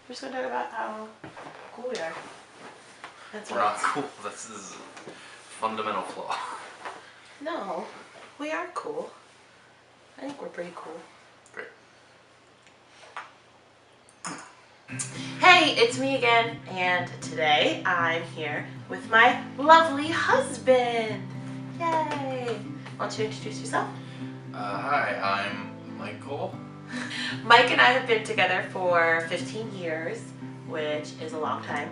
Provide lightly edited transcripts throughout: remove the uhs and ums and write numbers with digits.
We're just gonna talk about how cool we are. We're not cool. This is a fundamental flaw. No, we are cool. I think we're pretty cool. Great. Hey, it's me again, and today I'm here with my lovely husband. Yay! Why don't you introduce yourself? Hi, I'm Michael. Mike and I have been together for 15 years, which is a long time.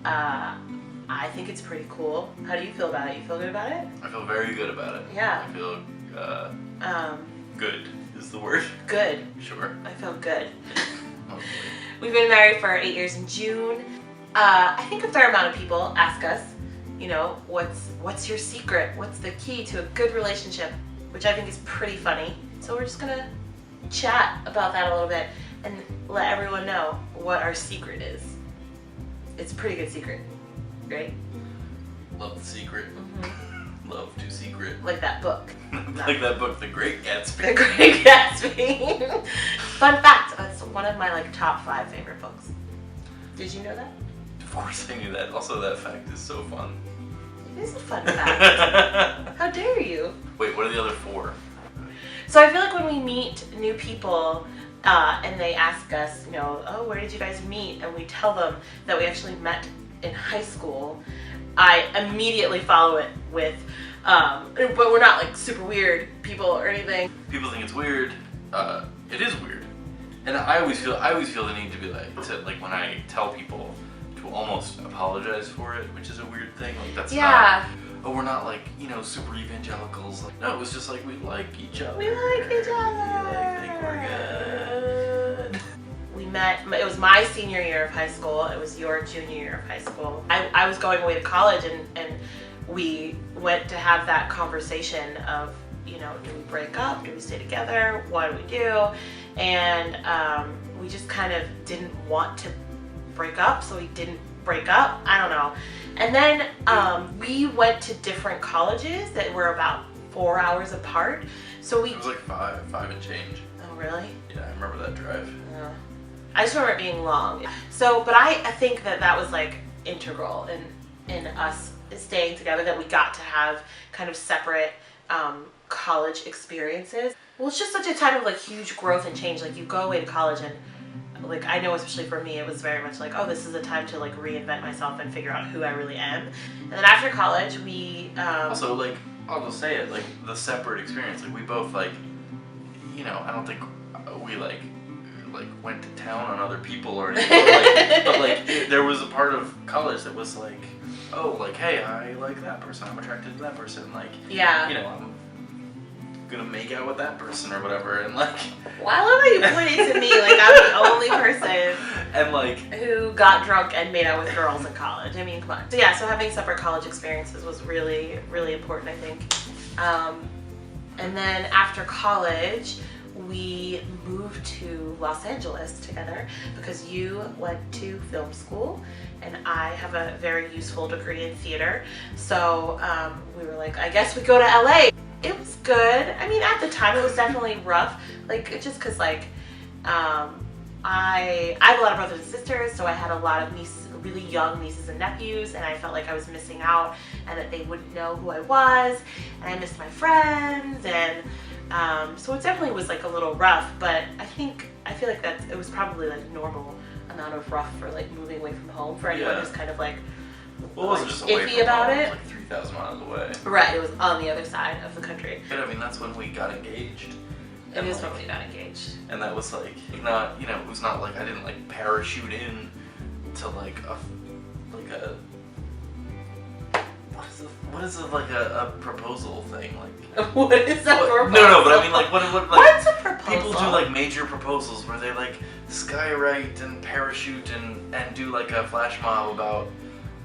I think it's pretty cool. How do you feel about it? You feel good about it? I feel very good about it. Yeah. I feel good is the word. Good. Sure. I feel good. Hopefully. We've been married for 8 years in June. I think a fair amount of people ask us, you know, what's your secret? What's the key to a good relationship? Which I think is pretty funny. So we're just gonna chat about that a little bit and let everyone know what our secret is. It's a pretty good secret, right? Love the secret. Mm-hmm. Love to secret. Like that book. Like that book, The Great Gatsby. The Great Gatsby. Fun fact, that's one of my top 5 favorite books. Did you know that? Of course I knew that. Also, that fact is so fun. It is a fun fact. How dare you? Wait, what are the other 4? So I feel like when we meet new people and they ask us, you know, oh, where did you guys meet? And we tell them that we actually met in high school, I immediately follow it with, but we're not like super weird people or anything. People think it's weird. It is weird. And I always feel the need to be like when I tell people to almost apologize for it, which is a weird thing. Like that's not. Oh, we're not like, you know, super evangelicals. Like, no, it was just like we like each other. We like each other. I think we're good. We met, it was my senior year of high school. It was your junior year of high school. I was going away to college and we went to have that conversation of, you know, do we break up? Do we stay together? What do we do? And we just kind of didn't want to break up, so we didn't break up. I don't know. And then we went to different colleges that were about 4 hours apart. So It was like 5 and change. Oh, really? Yeah, I remember that drive. Yeah. I just remember it being long. So, but I think that was like integral in us staying together, that we got to have kind of separate college experiences. Well, it's just such a time of like huge growth and change. Like you go away to college and like I know especially for me it was very much like, oh, this is a time to like reinvent myself and figure out who I really am. And then after college we also, like, I'll just say it, like the separate experience, like we both like, you know, I don't think we like went to town on other people or anything, but like there was a part of college that was like, oh, like, hey, I like that person, I'm attracted to that person, like, yeah, you know, I'm gonna make out with that person or whatever, and like, well, I love how you pointed to me like I'm the only person and like who got drunk and made out with girls in college. I mean, come on. So yeah, so having separate college experiences was really, really important, I think. And then after college, we moved to Los Angeles together because you went to film school and I have a very useful degree in theater. So we were like, I guess we go to LA. It was good. I mean, at the time it was definitely rough. Like, just cause like, I have a lot of brothers and sisters, so I had a lot of really young nieces and nephews, and I felt like I was missing out and that they wouldn't know who I was, and I missed my friends, and so it definitely was like a little rough, but I feel like it was probably like normal amount of rough for like moving away from home for anyone who's kind of like, well, it wasn't just away iffy from about home, it. It was like 3,000 miles away. Right, it was on the other side of the country. But I mean, that's when we got engaged. It is when we got engaged. And that was like not, you know, it was not like I didn't like parachute in to like a what is it like a proposal thing, like What is a proposal? No, but I mean like what What's a proposal? People do like major proposals where they like skywrite and parachute and do like a flash mob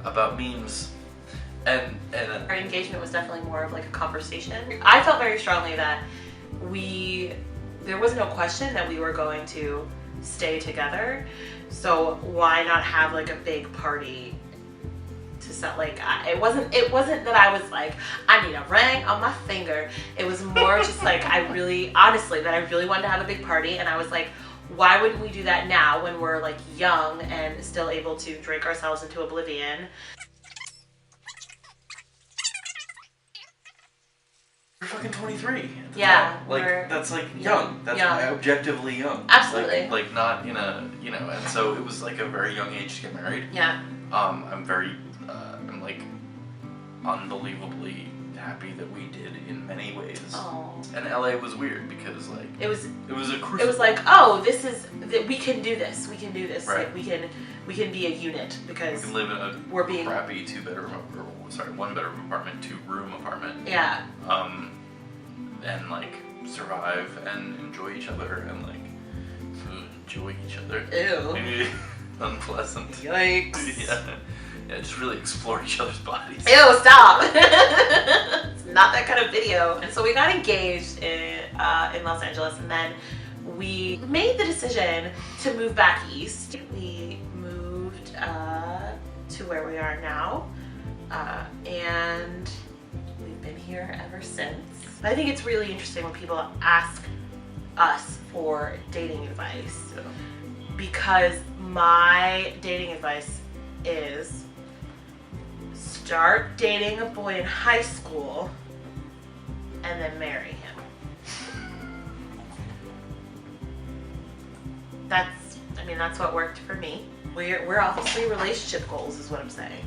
about memes. And our engagement was definitely more of like a conversation. I felt very strongly that there was no question that we were going to stay together. So why not have like a big party to set like, it wasn't that I was like, I need a ring on my finger. It was more just like, honestly, that I really wanted to have a big party, and I was like, why wouldn't we do that now when we're like young and still able to drink ourselves into oblivion? We're fucking 23. Yeah, like that's like young. That's objectively young. Absolutely. Like not in a, you know. And so it was like a very young age to get married. Yeah. I'm very, I'm like unbelievably happy that we did in many ways. Oh. And LA was weird because like it was a crucible. It was like, oh, we can do this. We can do this. Right. Like, we can be a unit because we can live in a crappy one bedroom apartment, 2-room apartment. Yeah. And like survive and enjoy each other and like enjoy each other. Ew. Unpleasant. Yikes. Yeah, just really explore each other's bodies. Ew, stop. It's not that kind of video. And so we got engaged in Los Angeles, and then we made the decision to move back east. We moved to where we are now, and we've been here ever since. I think it's really interesting when people ask us for dating advice, because my dating advice is start dating a boy in high school and then marry him. That's what worked for me. We're obviously relationship goals is what I'm saying.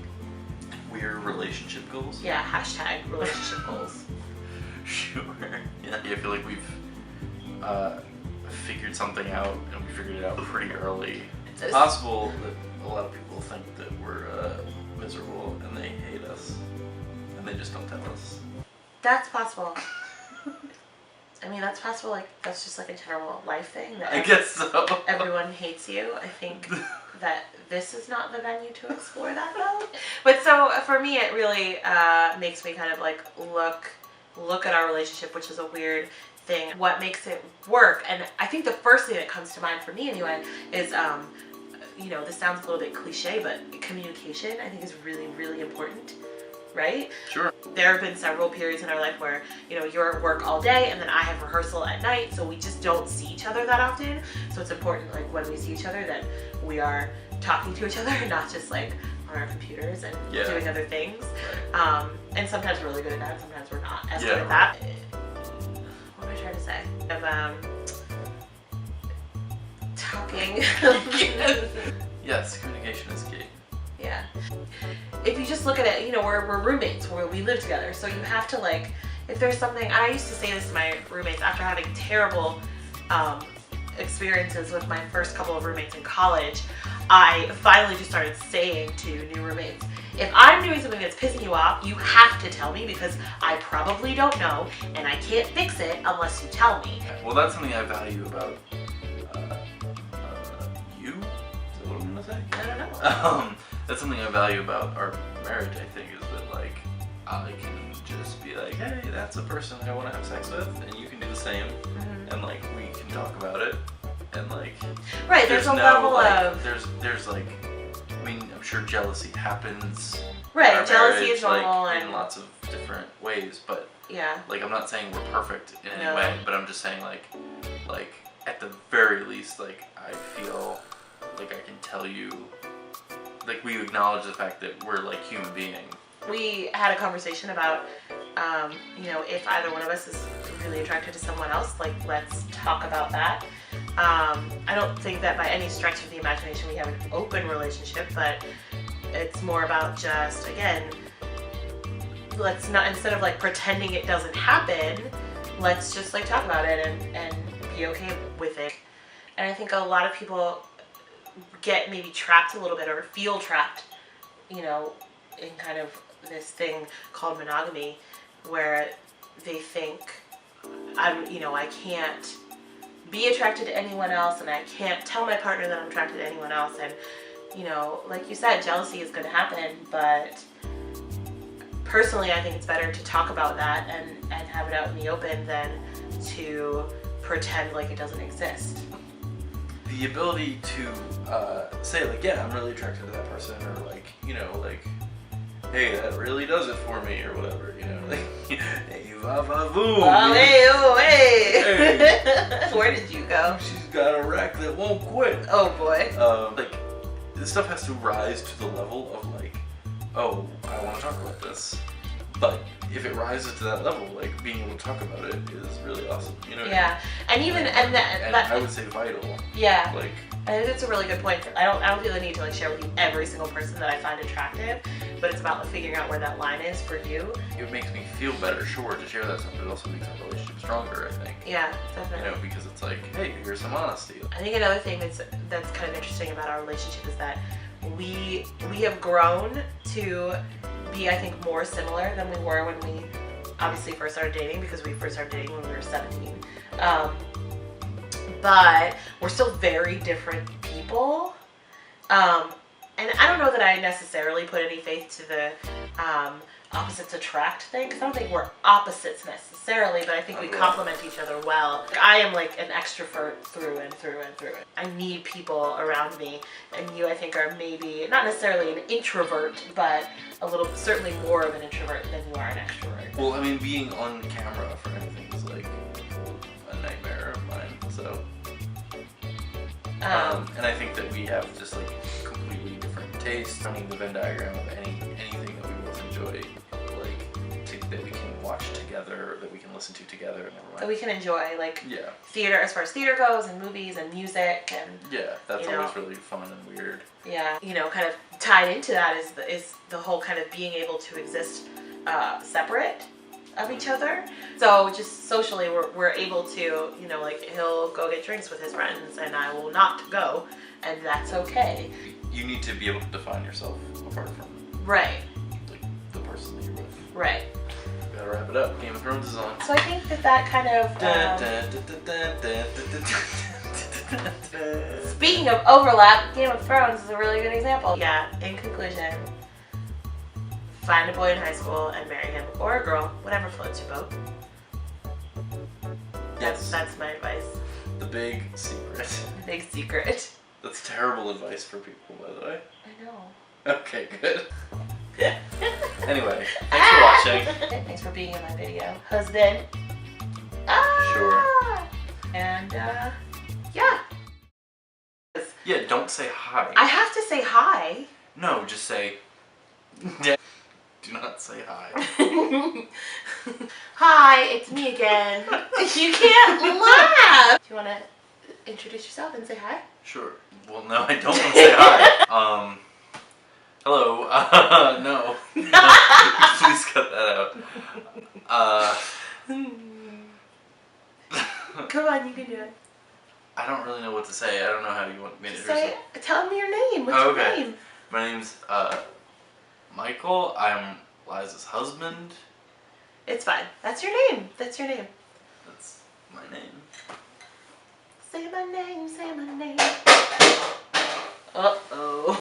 We're relationship goals? Yeah, hashtag relationship goals. Sure. Yeah, I feel like we've figured something out, and we figured it out pretty early. It's possible that a lot of people think that we're miserable and they hate us, and they just don't tell us. That's possible. That's possible. Like, that's just like a general life thing. That I guess so. Everyone hates you. I think that this is not the venue to explore that though. But so for me, it really makes me kind of like look at our relationship, which is a weird thing. What makes it work? And I think the first thing that comes to mind for me anyway is, this sounds a little bit cliche, but communication I think is really, really important. Right? Sure. There have been several periods in our life where, you're at work all day and then I have rehearsal at night, so we just don't see each other that often. So it's important, like, when we see each other that we are talking to each other, not just like on our computers and doing other things. And sometimes we're really good at that, sometimes we're not as good at that. What am I trying to say? Talking. Yes, communication is key. Yeah. If you just look at it, we're roommates, where we live together. So you have to, like, if there's something, I used to say this to my roommates after having terrible experiences with my first couple of roommates in college. I finally just started saying to new roommates, if I'm doing something that's pissing you off, you have to tell me, because I probably don't know and I can't fix it unless you tell me. Well, that's something I value about you. Is that what I'm gonna say? I don't know. That's something I value about our marriage, I think, is that, like, I can just be like, hey, that's a person I want to have sex with, and you can do the same, and, like, we can talk about it, and, like... Right, there's a level of... There's, like, I'm sure jealousy happens. Right, in our jealousy marriage, is normal, like, and... in lots of different ways, but... Yeah. Like, I'm not saying we're perfect in any way, but I'm just saying, like, at the very least, like, I feel like I can tell you... Like, we acknowledge the fact that we're, like, human beings. We had a conversation about, if either one of us is really attracted to someone else, like, let's talk about that. I don't think that by any stretch of the imagination we have an open relationship, but it's more about just, again, let's not, instead of, like, pretending it doesn't happen, let's just, like, talk about it and be okay with it. And I think a lot of people get maybe trapped a little bit, or feel trapped, in kind of this thing called monogamy, where they think, I can't be attracted to anyone else, and I can't tell my partner that I'm attracted to anyone else, and, like you said, jealousy is going to happen, but personally I think it's better to talk about that and have it out in the open than to pretend like it doesn't exist. The ability to say, like, yeah, I'm really attracted to that person, or, like, hey, that really does it for me, or whatever, like, hey, va va voom. Oh, hey, oh, hey. Where did you go? She's got a rack that won't quit. Oh boy. Like, this stuff has to rise to the level of like, oh, I want to talk about this. But if it rises to that level, like being able to talk about it is really awesome. You know? Yeah, and even and that I would say vital. Yeah. Like, I think that's a really good point. I don't feel the need to like share with you every single person that I find attractive, but it's about like, figuring out where that line is for you. it makes me feel better, sure, to share that stuff, but it also makes our relationship stronger, I think. Yeah, You definitely. know, because it's like, hey, here's some honesty. I think another thing that's kind of interesting about our relationship is that we have grown to be, I think, more similar than we were when we obviously first started dating, because we first started dating when we were 17. But we're still very different people. And I don't know that I necessarily put any faith to the opposites attract thing, because I don't think we're opposites necessarily, but I think we complement each other well. I am like an extrovert through and through and through. I need people around me, and you, I think, are maybe not necessarily an introvert, but a little, certainly more of an introvert than you are an extrovert. Well, I mean, being on camera for anything is like a nightmare of mine, so. And I think that we have just like completely different tastes. Running the Venn diagram of anything that we both enjoy, like that we can watch together, that we can listen to together. So we can enjoy like Yeah. theater, as far as theater goes, and movies and music, and Yeah, that's You know. always really fun and weird. yeah, kind of tied into that is the whole kind of being able to exist separate of each other. So just socially, we're able to, like he'll go get drinks with his friends, and I will not go, and that's okay. You need to be able to define yourself apart from Right, like the person that you're with. right. Gotta wrap it up. Game of Thrones is on. So I think that kind of. Speaking of overlap, Game of Thrones is a really good example. Yeah, in conclusion, find a boy in high school and marry him, or a girl, whatever floats your boat. Yes. That's my advice. The big secret. Big secret. That's terrible advice for people, by the way. I know. Okay, good. Anyway, thanks for watching. Thanks for being in my video, husband. Sure. And yeah. Yeah, don't say hi. I have to say hi. No, just say. Do not say hi. Hi, it's me again. You can't laugh. Do you want to introduce yourself and say hi? Sure. Well, no, I don't want to say hi. Hello. No. Please cut that out. Come on, you can do it. I don't really know what to say. I don't know how you want me to Say, tell me your name. What's Okay. your name? My name's Michael. I'm Liza's husband. It's fine. That's your name. That's your name. That's my name. Say my name. Say my name. Uh-oh.